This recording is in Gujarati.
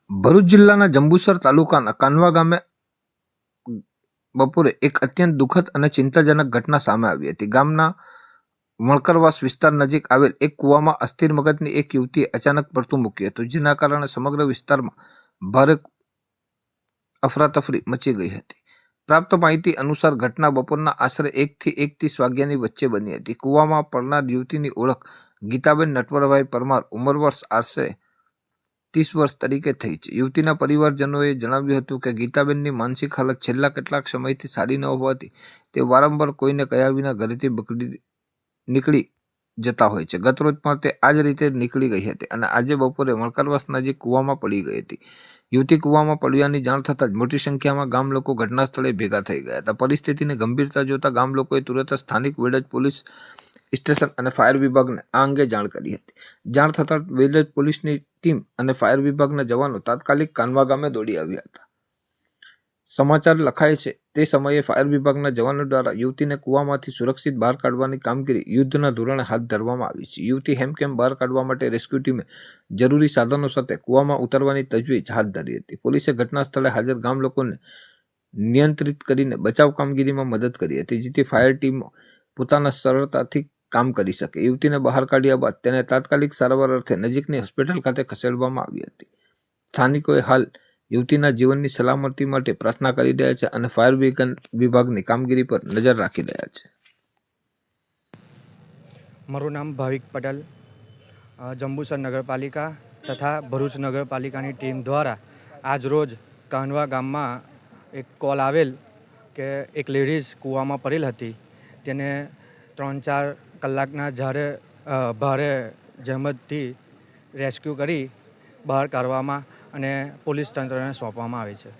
ભરૂચ જિલ્લાના જંબુસર તાલુકાના કાનવા ગામે બપોરે એક અત્યંત દુઃખદ અને ચિંતાજનક ઘટના સામે આવી હતી. ગામના વણકરવાસ વિસ્તાર નજીક આવેલ એક કૂવામાં અસ્થિર મગજની એક યુવતીએ અચાનક પડતું મૂક્યું હતું, જેના કારણે સમગ્ર વિસ્તારમાં ભારે અફરાતફરી મચી ગઈ હતી. પ્રાપ્ત માહિતી અનુસાર ઘટના બપોરના આશરે 1 થી 1:30 વાગ્યાની વચ્ચે બની હતી. કૂવામાં પડનાર યુવતીની ઓળખ ગીતાબેન નટવરભાઈ પરમાર, ઉંમર વર્ષ આશરે 30 વર્ષ તરીકે થઈ છે. યુવતીના પરિવારજનોએ જણાવ્યું હતું કે ગીતાબેનની માનસિક હાલત છેલ્લા કેટલાક સમયથી સારી ન હોવાથી તે વારંવાર કોઈને કહ્યા વિના ઘરેથી નીકળી જતા હોય છે. ગતરોજ પણ તે આ જ રીતે નીકળી ગઈ હતી અને આજે બપોરે વણકરવાસ નજીક કૂવામાં પડી ગઈ હતી. યુવતી કૂવામાં પડ્યાની જાણ થતાં જ મોટી સંખ્યામાં ગામ લોકો ઘટના સ્થળે ભેગા થઈ ગયા હતા. પરિસ્થિતિની ગંભીરતા જોતા ગામ લોકોએ તુરંત સ્થાનિક વેડજ પોલીસ સ્ટેશન અને ફાયર વિભાગને આ અંગે જાણ કરી હતી. જાણ થતાં વેડજ પોલીસની ટીમ અને ફાયર વિભાગના જવાનો તાત્કાલિક કાનવા ગામે દોડી આવ્યા હતા. સમાચાર લખાય છે તે સમયે ફાયર વિભાગના જવાનો દ્વારા યુવતીને કૂવામાંથી સુરક્ષિત બહાર કાઢવાની કામગીરી યુદ્ધના ધોરણે હાથ ધરવામાં આવી છે. યુવતી હેમખેમ બહાર કાઢવા માટે રેસ્ક્યુ ટીમે જરૂરી સાધનો સાથે કૂવામાં ઉતારવાની તજવીજ હાથ ધરી હતી. પોલીસે ઘટના સ્થળે હાજર ગામ લોકોને નિયંત્રિત કરીને બચાવ કામગીરીમાં મદદ કરી હતી, જેથી ફાયર ટીમો પોતાના સરળતાથી કામ કરી શકે. યુવતીને બહાર કાઢ્યા બાદ તેને તાત્કાલિક સારવાર અર્થે નજીકની હોસ્પિટલ ખાતે ખસેડવામાં આવી હતી. સ્થાનિકોએ હાલ યુવતીના જીવનની સલામતી માટે પ્રાર્થના કરી રહ્યા છે અને ફાયર વિભાગની કામગીરી પર નજર રાખી રહ્યા છે. મારું નામ ભાવિક પટેલ, જંબુસર નગરપાલિકા તથા ભરૂચ નગરપાલિકાની ટીમ દ્વારા આજરોજ કાનવા ગામમાં એક કોલ આવેલ કે એક લેડીઝ કૂવામાં પડેલ હતી. તેને 3-4 કલાકના ભારે જહેમતથી રેસ્ક્યુ કરી બહાર કાઢવામાં અને પોલીસ તંત્રને સોંપવામાં આવે છે.